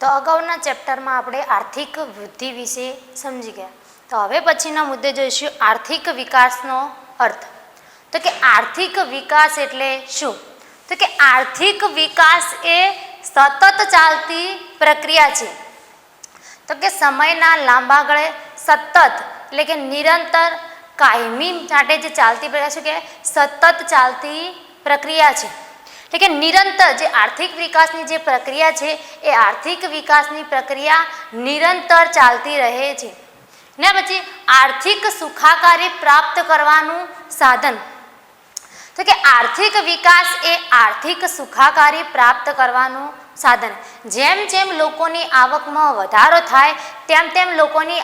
તો અગાઉના ચેપ્ટરમાં આપણે આર્થિક વૃદ્ધિ વિશે સમજી ગયા. તો હવે પછીના મુદ્દે જોઈશું આર્થિક વિકાસનો અર્થ. તો કે આર્થિક વિકાસ એટલે શું? તો કે આર્થિક વિકાસ એ સતત ચાલતી પ્રક્રિયા છે. તો કે સમયના લાંબા ગાળે સતત એટલે કે નિરંતર કાયમી માટે જે ચાલતી પ્રક્રિયા છે કે સતત ચાલતી પ્રક્રિયા છે. એટલે કે નિરંતર જે આર્થિક વિકાસની જે પ્રક્રિયા છે એ આર્થિક વિકાસની પ્રક્રિયા નિરંતર ચાલતી રહે છે. ને પછી આર્થિક સુખાકારી પ્રાપ્ત કરવાનું સાધન. તો કે આર્થિક વિકાસ એ આર્થિક સુખાકારી પ્રાપ્ત કરવાનું સાધન. જેમ જેમ લોકોની આવકમાં વધારો થાય તેમ લોકોની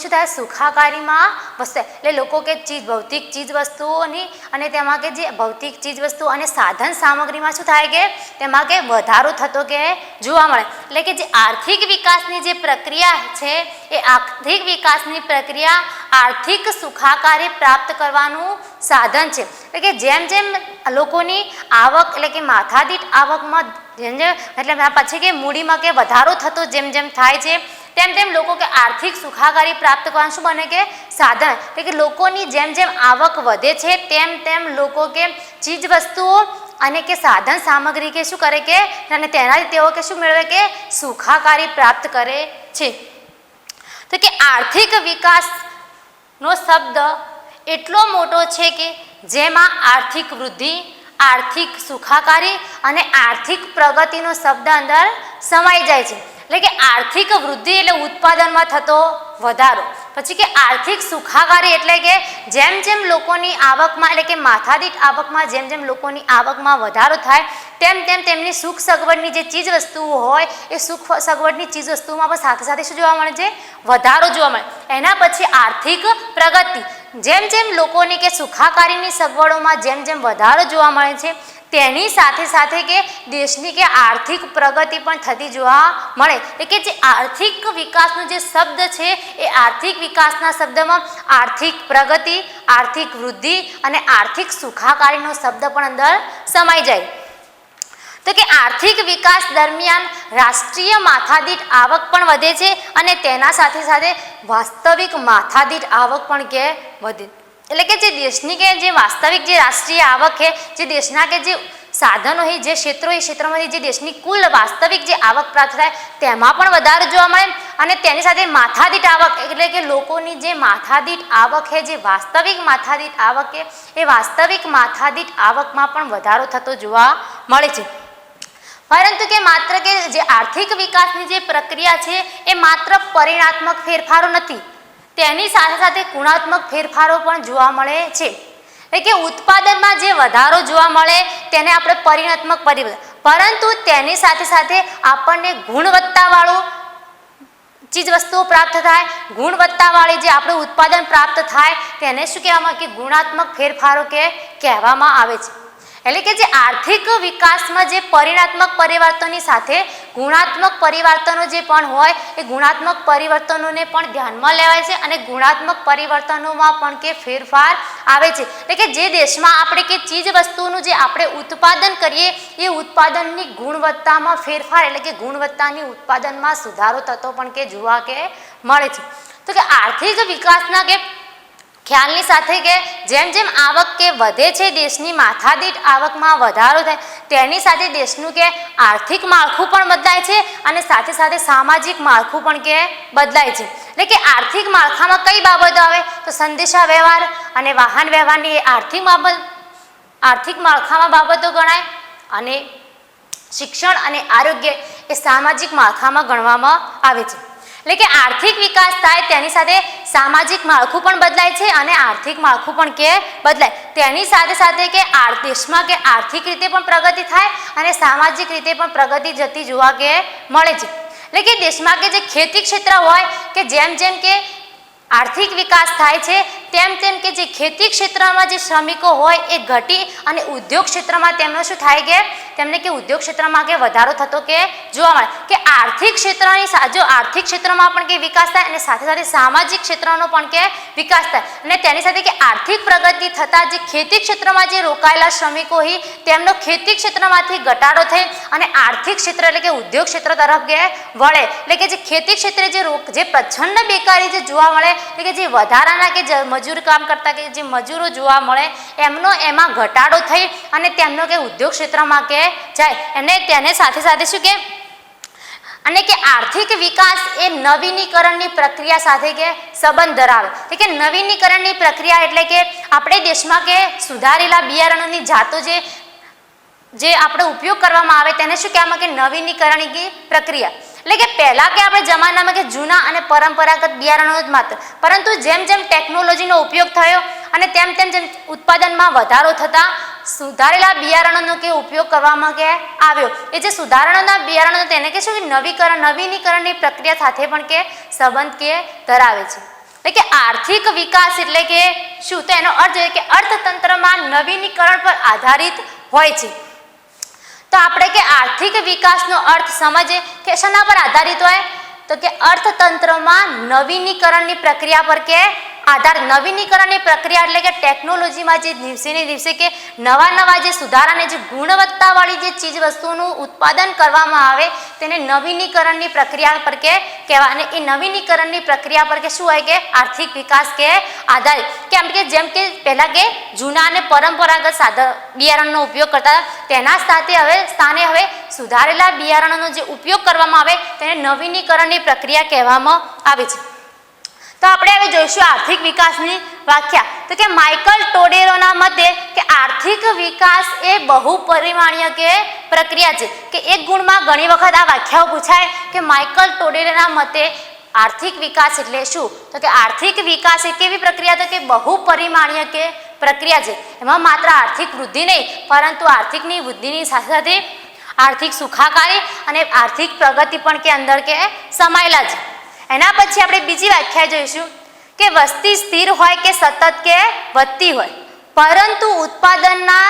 શું થાય? સુખાકારીમાં વધશે. એટલે લોકો કે ભૌતિક ચીજ વસ્તુઓની અને તેમાં કે જે ભૌતિક ચીજ વસ્તુઓ અને સાધન સામગ્રીમાં શું થાય કે તેમાં કે વધારો થતો કે જોવા મળે. એટલે કે જે આર્થિક વિકાસની જે પ્રક્રિયા છે એ આર્થિક વિકાસની પ્રક્રિયા આર્થિક સુખાકારી પ્રાપ્ત કરવાનું સાધન છે. એટલે કે જેમ જેમ લોકોની આવક એટલે કે માથાદીઠ આવકમાં જેમ એટલે પછી કે મૂડીમાં કે વધારો થતો જેમ જેમ થાય છે તેમ લોકો કે આર્થિક સુખાકારી પ્રાપ્ત કરવાનું શું બને કે સાધન. એટલે કે લોકોની જેમ જેમ આવક વધે છે તેમ લોકો કે ચીજ વસ્તુઓ અને કે સાધન સામગ્રી કે શું કરે કે અને તેનાથી તેઓ કે શું મેળવે કે સુખાકારી પ્રાપ્ત કરે છે. તો કે આર્થિક વિકાસનો શબ્દ એટલો મોટો છે કે જેમાં આર્થિક વૃદ્ધિ, આર્થિક સુખાકારી અને આર્થિક પ્રગતિનો શબ્દ અંદર સમાઈ જાય છે. એટલે કે આર્થિક વૃદ્ધિ એટલે ઉત્પાદનમાં થતો વધારો. પછી કે આર્થિક સુખાકારી એટલે કે જેમ જેમ લોકોની આવકમાં એટલે કે માથાદીઠ આવકમાં જેમ જેમ લોકોની આવકમાં વધારો થાય તેમ તેમની સુખ સગવડની જે ચીજ વસ્તુઓ હોય એ સુખ સગવડની ચીજ વસ્તુઓમાં પણ સાથે સાથે શું જોવા મળે છે? વધારો જોવા મળે. એના પછી આર્થિક પ્રગતિ. જેમ જેમ લોકોની કે સુખાકારીની સગવડોમાં જેમ વધારો જોવા મળે છે તેની સાથે સાથે કે દેશની કે આર્થિક પ્રગતિ પણ થતી જોવા મળે. એટલે કે જે આર્થિક વિકાસનો જે શબ્દ છે એ આર્થિક વિકાસના શબ્દમાં આર્થિક પ્રગતિ, આર્થિક વૃદ્ધિ અને આર્થિક સુખાકારીનો શબ્દ પણ અંદર સમાઈ જાય. તો કે આર્થિક વિકાસ દરમિયાન રાષ્ટ્રીય માથાદીઠ આવક પણ વધે છે અને તેના સાથે સાથે વાસ્તવિક માથાદીઠ આવક પણ કે વધે. એટલે કે જે દેશની કે જે વાસ્તવિક જે રાષ્ટ્રીય આવક છે જે દેશના કે જે સાધનો હોય જે ક્ષેત્રો એ ક્ષેત્રોમાંથી જે દેશની કુલ વાસ્તવિક જે આવક પ્રાપ્ત થાય તેમાં પણ વધારો જોવા મળે અને તેની સાથે માથાદીઠ આવક એટલે કે લોકોની જે માથાદીઠ આવક છે જે વાસ્તવિક માથાદીઠ આવક છે એ વાસ્તવિક માથાદીઠ આવકમાં પણ વધારો થતો જોવા મળે છે. પરંતુ કે માત્ર કે જે આર્થિક વિકાસની જે પ્રક્રિયા છે એ માત્ર પરિણાત્મક ફેરફારો નથી, તેની સાથે સાથે ગુણાત્મક ફેરફારો પણ જોવા મળે છે. એટલે કે ઉત્પાદનમાં જે વધારો જોવા મળે તેને આપણે પરિણાત્મક પરિબળ, પરંતુ તેની સાથે સાથે આપણને ગુણવત્તાવાળું ચીજ વસ્તુઓ પ્રાપ્ત થાય, ગુણવત્તાવાળી જે આપણું ઉત્પાદન પ્રાપ્ત થાય તેને શું કહેવામાં કે ગુણાત્મક ફેરફારો કે કહેવામાં આવે છે. એટલે કે જે આર્થિક વિકાસમાં જે પરિણાત્મક પરિવર્તનની સાથે ગુણાત્મક પરિવર્તનો જે પણ હોય એ ગુણાત્મક પરિવર્તનોને પણ ધ્યાનમાં લેવાય છે અને ગુણાત્મક પરિવર્તનોમાં પણ કે ફેરફાર આવે છે. એટલે કે જે દેશમાં આપણે કે ચીજ વસ્તુનું જે આપણે ઉત્પાદન કરીએ એ ઉત્પાદનની ગુણવત્તામાં ફેરફાર એટલે કે ગુણવત્તાની ઉત્પાદનમાં સુધારો થતો પણ કે જોવા કે મળે છે. તો કે આર્થિક વિકાસના કે ખ્યાલની સાથે કે જેમ આવક કે વધે છે દેશની માથાદીઠ આવકમાં વધારો થાય તેની સાથે દેશનું કે આર્થિક માળખું પણ બદલાય છે અને સાથે સાથે સામાજિક માળખું પણ કે બદલાય છે. એટલે કે આર્થિક માળખામાં કઈ બાબતો આવે તો સંદેશા વ્યવહાર અને વાહન વ્યવહારની આર્થિક માળખામાં બાબતો ગણાય અને શિક્ષણ અને આરોગ્ય એ સામાજિક માળખામાં ગણવામાં આવે છે. એટલે કે આર્થિક વિકાસ થાય તેની સાથે સામાજિક માળખું પણ બદલાય છે અને આર્થિક માળખું પણ કે બદલાય. તેની સાથે સાથે કે દેશમાં કે આર્થિક રીતે પણ પ્રગતિ થાય અને સામાજિક રીતે પણ પ્રગતિ જતી જોવા કે મળે છે. એટલે કે દેશમાં કે જે ખેતી ક્ષેત્ર હોય કે જેમ કે આર્થિક વિકાસ થાય છે તેમ કે જે ખેતી ક્ષેત્રમાં જે શ્રમિકો હોય એ ઘટી અને ઉદ્યોગ ક્ષેત્રમાં તેમનો શું થાય કે તેમને કે ઉદ્યોગ ક્ષેત્રમાં કે વધારો થતો કે જોવા મળે કે આર્થિક ક્ષેત્રની જો આર્થિક ક્ષેત્રમાં પણ કે વિકાસ થાય અને સાથે સાથે સામાજિક ક્ષેત્રનો પણ કે વિકાસ થાય અને તેની સાથે કે આર્થિક પ્રગતિ થતાં જે ખેતી ક્ષેત્રમાં જે રોકાયેલા શ્રમિકો હોય તેમનો ખેતી ક્ષેત્રમાંથી ઘટાડો થઈ અને આર્થિક ક્ષેત્ર એટલે કે ઉદ્યોગ ક્ષેત્ર તરફ કે વળે એટલે કે જે ખેતી ક્ષેત્રે જે પ્રચંડ બેકારી જે જોવા મળે એટલે કે જે વધારાના કે મજૂર કામ કરતા કે જે મજૂરો જોવા મળે એમનો એમાં ઘટાડો થઈ અને તેમનો કે ઉદ્યોગ ક્ષેત્રમાં કે જાય અને તેને સાથે સાથે શું કે અને કે આર્થિક વિકાસ એ નવીનીકરણની પ્રક્રિયા સાથે કે સંબંધ ધરાવે એટલે કે નવીનીકરણની પ્રક્રિયા એટલે કે આપણે દેશમાં કે સુધારેલા બિયારણોની જાતો જે આપણે ઉપયોગ કરવામાં આવે તેને શું કહેવામાં કે નવીનીકરણની પ્રક્રિયા એટલે કે પહેલાં કે આપણે જમાનામાં કે જૂના અને પરંપરાગત બિયારણો જ માત્ર પરંતુ જેમ જેમ ટેકનોલોજીનો ઉપયોગ થયો અને તેમ જેમ ઉત્પાદનમાં વધારો થતાં સુધારેલા બિયારણોનો કે ઉપયોગ કરવામાં કે આવ્યો એ જે સુધારણોના બિયારણો તેને કે શું નવીનીકરણની પ્રક્રિયા સાથે પણ કે સંબંધ કે ધરાવે છે એટલે કે આર્થિક વિકાસ એટલે કે શું તો એનો અર્થ છે કે અર્થતંત્રમાં નવીનીકરણ પર આધારિત હોય છે તો આપણે કે આર્થિક વિકાસનો અર્થ સમજીએ કે શેના પર આધારિત હોય તો કે અર્થતંત્રમાં નવીનીકરણની પ્રક્રિયા પર કે આધાર નવીનીકરણની પ્રક્રિયા એટલે કે ટેકનોલોજીમાં જે દિવસે ને દિવસે કે નવા જે સુધારાને જે ગુણવત્તાવાળી જે ચીજ વસ્તુઓનું ઉત્પાદન કરવામાં આવે તેને નવીનીકરણની પ્રક્રિયા પર કે કહેવાય અને એ નવીનીકરણની પ્રક્રિયા પર કે શું હોય કે આર્થિક વિકાસ કે આધારિત કેમ કે જેમ કે પહેલાં કે જૂના અને પરંપરાગત બિયારણનો ઉપયોગ કરતા તેના સ્થાને હવે સુધારેલા બિયારણોનો જે ઉપયોગ કરવામાં આવે તેને નવીનીકરણની પ્રક્રિયા કહેવામાં આવે છે તો આપણે હવે જોઈશું આર્થિક વિકાસની વ્યાખ્યા તો કે માઇકલ ટોડેરોના મતે કે આર્થિક વિકાસ એ બહુપરિમાણીય કે પ્રક્રિયા છે કે એક ગુણમાં ઘણી વખત આ વ્યાખ્યાઓ પૂછાય કે માઇકલ ટોડેરોના મતે આર્થિક વિકાસ એટલે શું તો કે આર્થિક વિકાસ એ કેવી પ્રક્રિયા તો કે બહુપરિમાણીય કે પ્રક્રિયા છે એમાં માત્ર આર્થિક વૃદ્ધિ નહીં પરંતુ આર્થિકની વૃદ્ધિની સાથે સાથે આર્થિક સુખાકારી અને આર્થિક પ્રગતિ પણ કે અંદર કે સમાયેલા છે એના પછી આપણે બીજી વ્યાખ્યા જોઈશું કે વસ્તી સ્થિર હોય કે સતત કે વધતી હોય પરંતુ ઉત્પાદનના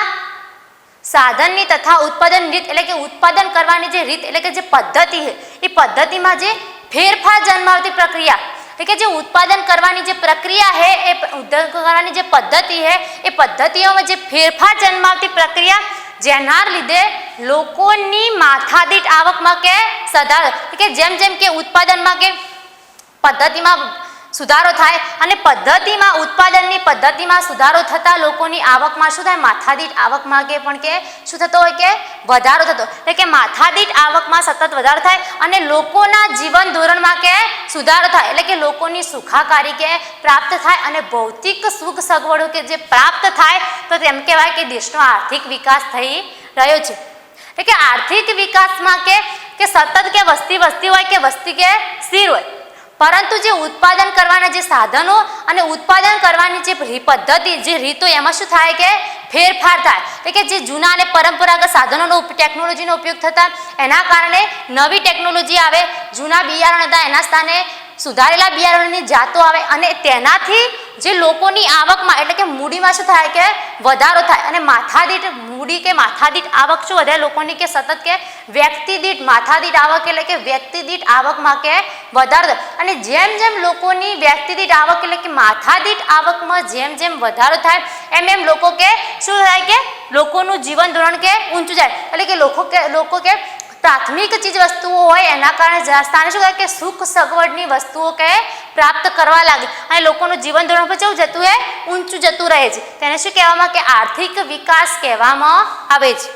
સાધનની તથા ઉત્પાદન રીત એટલે કે ઉત્પાદન કરવાની જે રીત એટલે કે જે પદ્ધતિ છે એ પદ્ધતિમાં જે ફેરફાર જન્માવતી પ્રક્રિયા એટલે કે જે ઉત્પાદન કરવાની જે પ્રક્રિયા છે એ ઉત્પાદન કરવાની જે પદ્ધતિ છે એ પદ્ધતિઓમાં જે ફેરફાર જન્માવતી પ્રક્રિયા જેના લીધે લોકોની માથાદીઠ આવકમાં કે સુધારો કે જેમ કે ઉત્પાદનમાં કે પદ્ધતિમાં સુધારો થાય અને ઉત્પાદનની પદ્ધતિમાં સુધારો થતાં લોકોની આવકમાં શું થાય માથાદીઠ આવકમાં કે પણ કે શું થતો હોય કે વધારો થતો એટલે કે માથાદીઠ આવકમાં સતત વધારો થાય અને લોકોના જીવન ધોરણમાં કે સુધારો થાય એટલે કે લોકોની સુખાકારી કે પ્રાપ્ત થાય અને ભૌતિક સુખ સગવડો કે જે પ્રાપ્ત થાય તો તેમ કહેવાય કે દેશનો આર્થિક વિકાસ થઈ રહ્યો છે એટલે કે આર્થિક વિકાસમાં કે સતત કે વસ્તી હોય કે વસ્તી કે સ્થિર હોય પરંતુ જે ઉત્પાદન કરવાના જે સાધનો અને ઉત્પાદન કરવાની જે પદ્ધતિ જે રીતો એમાં શું થાય કે ફેરફાર થાય એટલે કે જે જૂના અને પરંપરાગત સાધનોનો ટેકનોલોજીનો ઉપયોગ થતા એના કારણે નવી ટેકનોલોજી આવે જૂના બિયારણ હતા એના સ્થાને સુધારેલા બિયારણની જાતો આવે અને તેનાથી જે લોકોની આવકમાં એટલે કે મૂડીમાં શું થાય કે વધારો થાય અને માથાદીઠ મૂડી કે માથાદીઠ આવક શું વધે લોકોની કે સતત કે વ્યક્તિદીઠ માથાદીઠ આવક એટલે કે વ્યક્તિદીઠ આવકમાં કે વધારો થાય અને જેમ લોકોની વ્યક્તિદીઠ આવક એટલે કે માથાદીઠ આવકમાં જેમ વધારો થાય એમ લોકો કે શું થાય કે લોકોનું જીવન ધોરણ કે ઊંચું જાય એટલે કે લોકો કે પ્રાથમિક ચીજ વસ્તુઓ હોય એના કારણે સ્થાને શું કહે કે સુખ સગવડની વસ્તુઓ કે પ્રાપ્ત કરવા લાગે અને લોકોનું જીવન ધોરણ પર કેવું જતું એ ઊંચું જતું રહે છે તેને શું કહેવામાં કે આર્થિક વિકાસ કહેવામાં આવે છે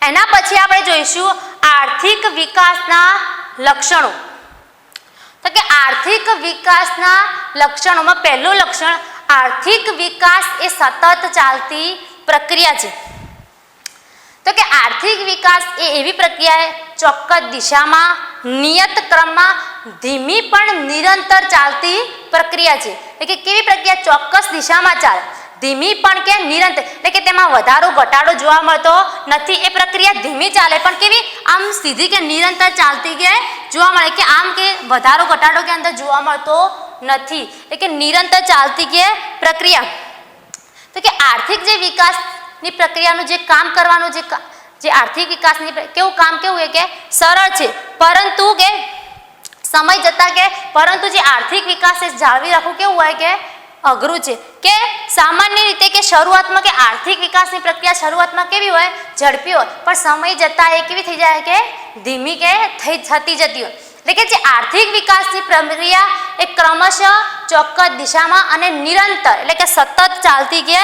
એના પછી આપણે જોઈશું આર્થિક વિકાસના લક્ષણો તો કે આર્થિક વિકાસના લક્ષણોમાં પહેલું લક્ષણ આર્થિક વિકાસ એ સતત ચાલતી પ્રક્રિયા છે તો કે આર્થિક વિકાસ એ એવી પ્રક્રિયા ચોક્કસ દિશામાં નિયત ક્રમમાં ધીમી પણ નિરંતર ચાલતી પ્રક્રિયા છે એટલે કે કેવી પ્રક્રિયા ચોક્કસ દિશામાં ચાલે ધીમી પણ કે નિરંતર એટલે કે તેમાં વધારો ઘટાડો જોવા મળતો નથી એ પ્રક્રિયા ધીમી ચાલે પણ કેવી આમ સીધી કે નિરંતર ચાલતી કે જોવા મળે કે આમ કે વધારો ઘટાડો કે અંદર જોવા મળતો નથી એટલે કે નિરંતર ચાલતી કે પ્રક્રિયા તો કે આર્થિક જે વિકાસની પ્રક્રિયાનું જે કામ કરવાનું જે જે આર્થિક વિકાસની કેવું કામ કેવું છે કે સરળ છે, પરંતુ કે સમય જતાં કે પરંતુ જે આર્થિક વિકાસ એ જાળવી રાખવું કેવું હોય કે અઘરું છે. કે સામાન્ય રીતે કે શરૂઆતમાં કે આર્થિક વિકાસની પ્રક્રિયા શરૂઆતમાં કેવી હોય ઝડપી હોય, પણ સમય જતાં એ કેવી થઈ જાય કે ધીમી કે થતી જતી હોય. એટલે કે જે આર્થિક વિકાસની પ્રક્રિયા એ ક્રમશઃ ચોક્કસ દિશામાં અને નિરંતર એટલે કે સતત ચાલતી કે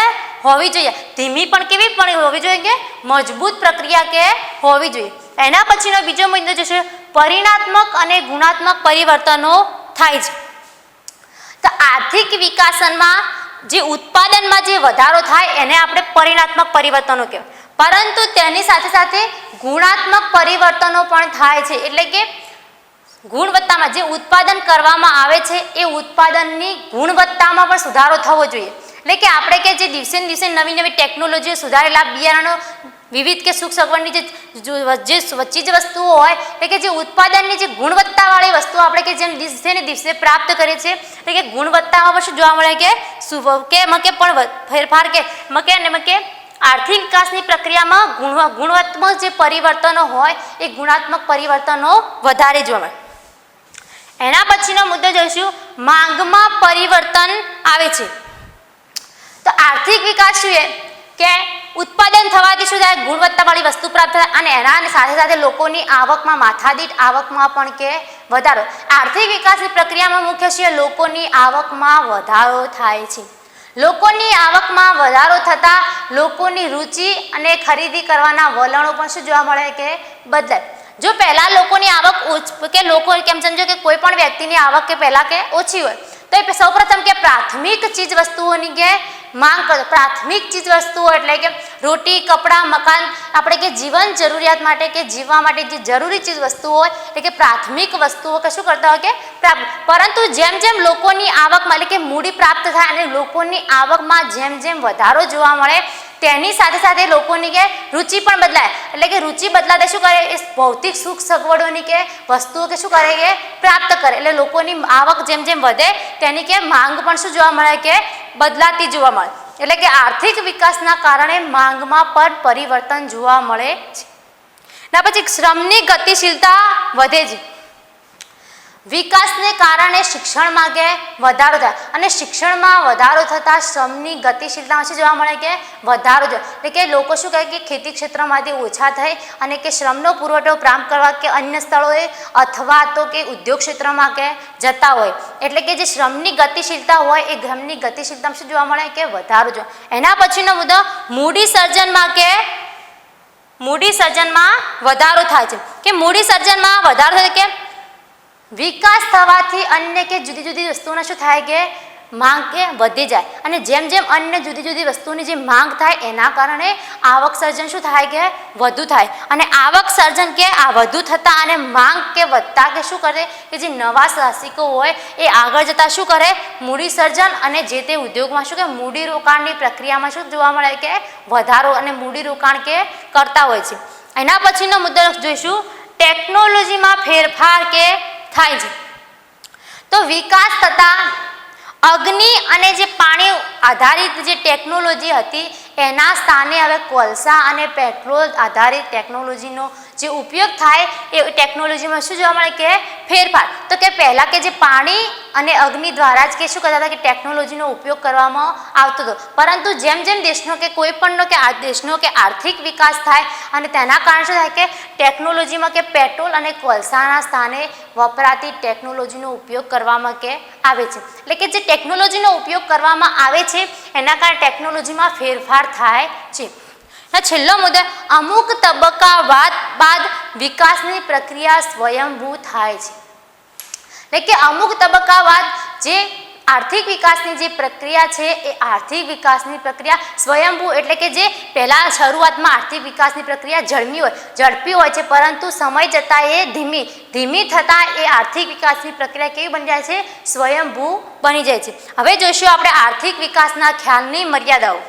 હોવી જોઈએ. ધીમી પણ કેવી પણ હોવી જોઈએ કે મજબૂત પ્રક્રિયા કે હોવી જોઈએ. એના પછીનો બીજો મુદ્દો જે છે પરિણાત્મક અને ગુણાત્મક પરિવર્તનો થાય છે. તો આર્થિક વિકાસમાં જે ઉત્પાદનમાં જે વધારો થાય એને આપણે પરિણાત્મક પરિવર્તનો કહેવાય, પરંતુ તેની સાથે સાથે ગુણાત્મક પરિવર્તનો પણ થાય છે. એટલે કે ગુણવત્તામાં જે ઉત્પાદન કરવામાં આવે છે એ ઉત્પાદનની ગુણવત્તામાં પણ સુધારો થવો જોઈએ. એટલે કે આપણે કે જે દિવસે ને દિવસે નવી નવી ટેકનોલોજીઓ સુધારેલા બિયારણો વિવિધ કે સુખ સગવડની જે ચીજ વસ્તુઓ હોય એટલે કે જે ઉત્પાદનની જે ગુણવત્તાવાળી વસ્તુઓ આપણે કે જેમ દિવસે ને દિવસે પ્રાપ્ત કરીએ છીએ એટલે કે ગુણવત્તામાં પણ શું જોવા મળે કે મકે પણ ફેરફાર કે આર્થિક વિકાસની પ્રક્રિયામાં ગુણાત્મક જે પરિવર્તનો હોય એ ગુણાત્મક પરિવર્તનો વધારે જોવા મળે. એના પછીનો મુદ્દો જોઈશું માંગમાં પરિવર્તન આવે છે. તો આર્થિક વિકાસ શું છે કે ઉત્પાદન થવાથી શું થાય ગુણવત્તાવાળી વસ્તુ પ્રાપ્ત થાય અને એના સાથે સાથે લોકોની આવકમાં માથાદીઠ આવકમાં પણ કે વધારો. આર્થિક વિકાસની પ્રક્રિયામાં મુખ્ય છે લોકોની આવકમાં વધારો થાય છે. લોકોની આવકમાં વધારો થતાં લોકોની રુચિ અને ખરીદી કરવાના વલણો પણ શું જોવા મળે કે બદલાય. જો પહેલાં લોકોની આવક કે લોકો કેમ સમજો કે કોઈ પણ વ્યક્તિની આવક કે પહેલાં કે ઓછી હોય તો એ સૌપ્રથમ કે પ્રાથમિક ચીજ વસ્તુઓની કે માંગ કરો. પ્રાથમિક ચીજ વસ્તુઓ એટલે કે રોટી કપડાં મકાન આપણે કે જીવન જરૂરિયાત માટે કે જીવવા માટે જે જરૂરી ચીજ વસ્તુઓ હોય એટલે કે પ્રાથમિક વસ્તુઓ કે શું કરતા હોય કે પ્રાપ્ત. પરંતુ જેમ જેમ લોકોની આવકમાં એટલે કે મૂડી પ્રાપ્ત થાય અને લોકોની આવકમાં જેમ જેમ વધારો જોવા મળે તેની સાથે સાથે લોકોની કે રુચિ પણ બદલાય. એટલે કે રુચિ બદલાતા શું કરે એ ભૌતિક સુખ સગવડોની કે વસ્તુઓ કે શું કરે કે પ્રાપ્ત કરે. એટલે લોકોની આવક જેમ જેમ વધે તેની કે માંગ પણ શું જોવા મળે કે બદલાતી જોવા મળે. એટલે કે આર્થિક વિકાસના કારણે માંગમાં પણ પરિવર્તન જોવા મળે છે. ના પછી શ્રમની ગતિશીલતા વધે છે. વિકાસને કારણે શિક્ષણમાં કે વધારો થાય અને શિક્ષણમાં વધારો થતાં શ્રમની ગતિશીલતામાં શું જોવા મળે કે વધારો થાય. એટલે કે લોકો શું કહે કે ખેતી ક્ષેત્રમાંથી ઓછા થાય અને કે શ્રમનો પુરવઠો પ્રાપ્ત કરવા કે અન્ય સ્થળોએ અથવા તો કે ઉદ્યોગ ક્ષેત્રમાં કે જતા હોય. એટલે કે જે શ્રમની ગતિશીલતા હોય એ શ્રમની ગતિશીલતામાં શું જોવા મળે કે વધારો જોઈએ. એના પછીનો મુદ્દો મૂડી સર્જનમાં વધારો થાય છે. કે મૂડી સર્જનમાં વધારો થાય કે વિકાસ થવાથી અન્ય કે જુદી જુદી વસ્તુઓના શું થાય કે માંગ કે વધી જાય અને જેમ જેમ અન્ય જુદી જુદી વસ્તુની જે માંગ થાય એના કારણે આવક સર્જન શું થાય કે વધુ થાય અને આવક સર્જન કે આ વધુ થતાં અને માંગ કે વધતા કે શું કરે કે જે નવા સાહસિકો હોય એ આગળ જતાં શું કરે મૂડી સર્જન અને જે તે ઉદ્યોગમાં શું કે મૂડી રોકાણની પ્રક્રિયામાં શું જોવા મળે કે વધારો અને મૂડી રોકાણ કે કરતા હોય છે. એના પછીનો મુદ્દો જોઈશું ટેકનોલોજીમાં ફેરફાર કે થાય છે. તો વિકાસ થતાં અગ્નિ અને જે પાણી આધારિત જે ટેકનોલોજી હતી એના સ્થાને હવે કોલસા અને પેટ્રોલ આધારિત ટેકનોલોજીનો જે ઉપયોગ થાય એ ટેકનોલોજીમાં શું જોવા મળે કે ફેરફાર. તો કે પહેલાં કે જે પાણી અને અગ્નિ દ્વારા જ કે શું કરતા હતા કે ટેકનોલોજીનો ઉપયોગ કરવામાં આવતો હતો, પરંતુ જેમ જેમ દેશનો કે કોઈ પણનો કે દેશનો કે આર્થિક વિકાસ થાય અને તેના કારણે શું થાય કે ટેકનોલોજીમાં કે પેટ્રોલ અને કોલસાના સ્થાને વપરાતી ટેકનોલોજીનો ઉપયોગ કરવામાં કે આવે છે. એટલે કે જે ટેકનોલોજીનો ઉપયોગ કરવામાં આવે છે એના કારણે ટેકનોલોજીમાં ફેરફાર થાય છે. છેલ્લો મુદ્દો અમુક તબક્કા બાદ વિકાસની પ્રક્રિયા સ્વયંભૂ થાય છે. એટલે કે અમુક તબક્કા બાદ જે આર્થિક વિકાસની જે પ્રક્રિયા છે એ આર્થિક વિકાસની પ્રક્રિયા સ્વયંભૂ એટલે કે જે પહેલાં શરૂઆતમાં આર્થિક વિકાસની પ્રક્રિયા ઝડપી હોય છે, પરંતુ સમય જતાં એ ધીમી થતાં એ આર્થિક વિકાસની પ્રક્રિયા કેવી બની જાય છે સ્વયંભૂ બની જાય છે. હવે જોઈશું આપણે આર્થિક વિકાસના ખ્યાલની મર્યાદાઓ.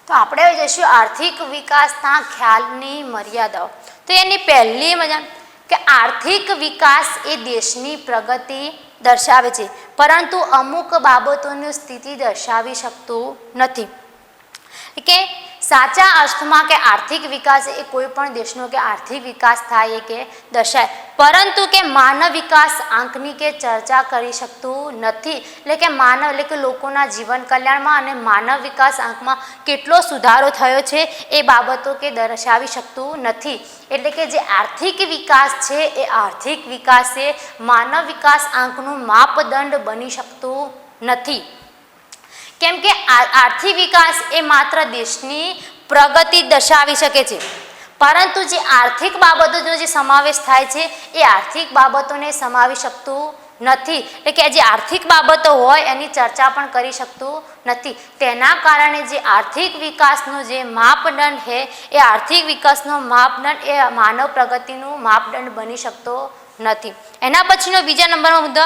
તો આપણે જોઈશું આર્થિક વિકાસના ખ્યાલની મર્યાદાઓ. તો એની પહેલી મજા કે આર્થિક વિકાસ એ દેશની પ્રગતિ દર્શાવે છે, પરંતુ અમુક બાબતોની સ્થિતિ દર્શાવી શકતું નથી. કે સાચા અર્થમાં કે આર્થિક વિકાસ એ કોઈ પણ દેશનો કે આર્થિક વિકાસ થાય કે દર્શાય, પરંતુ કે માનવ વિકાસ આંકની કે ચર્ચા કરી શકતું નથી. એટલે કે માનવ એટલે કે લોકોના જીવન કલ્યાણમાં અને માનવ વિકાસ આંકમાં કેટલો સુધારો થયો છે એ બાબતો કે દર્શાવી શકતું નથી. એટલે કે જે આર્થિક વિકાસ છે એ આર્થિક વિકાસ એ માનવ વિકાસ આંકનું માપદંડ બની શકતું નથી. કેમ કે આર્થિક વિકાસ એ માત્ર દેશની પ્રગતિ દર્શાવી શકે છે, પરંતુ જે આર્થિક બાબતોનો જે સમાવેશ થાય છે એ આર્થિક બાબતોને સમાવી શકતું નથી. એટલે કે જે આર્થિક બાબતો હોય એની ચર્ચા પણ કરી શકતું નથી. તેના કારણે જે આર્થિક વિકાસનો જે માપદંડ છે એ આર્થિક વિકાસનો માપદંડ એ માનવ પ્રગતિનું માપદંડ બની શકતો નથી. એના પછીનો બીજા નંબરનો મુદ્દો,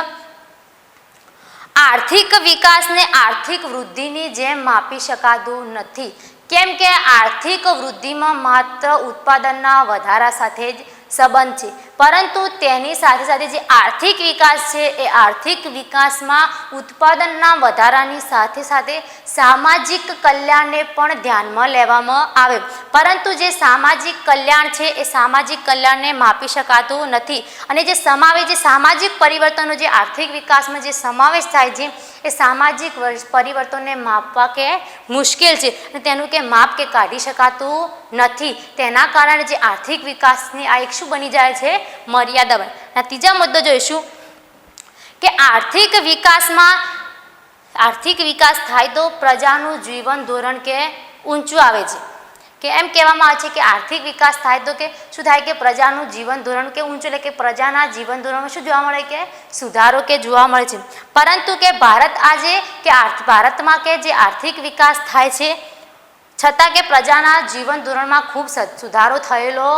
આર્થિક વિકાસને આર્થિક વૃદ્ધિની જેમ માપી શકાતું નથી. કેમ કે આર્થિક વૃદ્ધિમાં માત્ર ઉત્પાદનના વધારા સાથે જ સંબંધ છે, પરંતુ તેની સાથે સાથે જે આર્થિક વિકાસ છે એ આર્થિક વિકાસમાં ઉત્પાદનના વધારાની સાથે સાથે સામાજિક કલ્યાણને પણ ધ્યાનમાં લેવામાં આવે, પરંતુ જે સામાજિક કલ્યાણ છે એ સામાજિક કલ્યાણને માપી શકાતું નથી. અને જે સામાજિક પરિવર્તનો જે આર્થિક વિકાસમાં જે સમાવેશ થાય છે એ સામાજિક પરિવર્તનને માપવા કે મુશ્કેલ છે અને તેનું કે માપ કે કાઢી શકાતું નથી. તેના કારણે જે આર્થિક વિકાસની આ એક શું બની જાય છે, મર્યાદા બને. ત્રીજા મુદ્દો જોઈશું કે આર્થિક વિકાસ થાય તો પ્રજાનું જીવન ધોરણ કે ઊંચું આવે છે. કે એમ કહેવામાં આવે છે કે આર્થિક વિકાસ થાય તો કે શું થાય કે પ્રજાનું જીવન ધોરણ કે ઊંચું, એટલે કે પ્રજાના જીવન ધોરણમાં શું જોવા મળે કે સુધારો કે જોવા મળે છે. પરંતુ કે ભારતમાં કે જે આર્થિક વિકાસ થાય છે છતાં કે પ્રજાના જીવન ધોરણમાં ખૂબ સુધારો થયેલો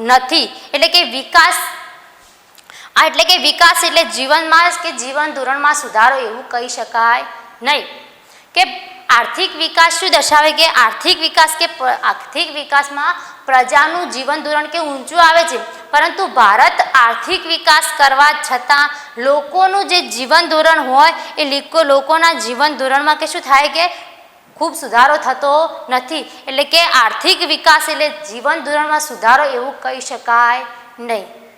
નથી. એટલે કે વિકાસ એટલે જીવનમાં કે જીવન ધોરણમાં સુધારો એવું કહી શકાય નહીં. કે આર્થિક વિકાસ શું દર્શાવે કે આર્થિક વિકાસમાં પ્રજાનું જીવન ધોરણ કે ઊંચું આવે છે, પરંતુ ભારત આર્થિક વિકાસ કરવા છતાં લોકોનું જે જીવન ધોરણ હોય એ લોકોના જીવન ધોરણમાં કે શું થાય કે ખૂબ સુધારો થતો નથી. એટલે કે આર્થિક વિકાસ એટલે જીવન ધોરણમાં સુધારો એવું કહી શકાય નહીં.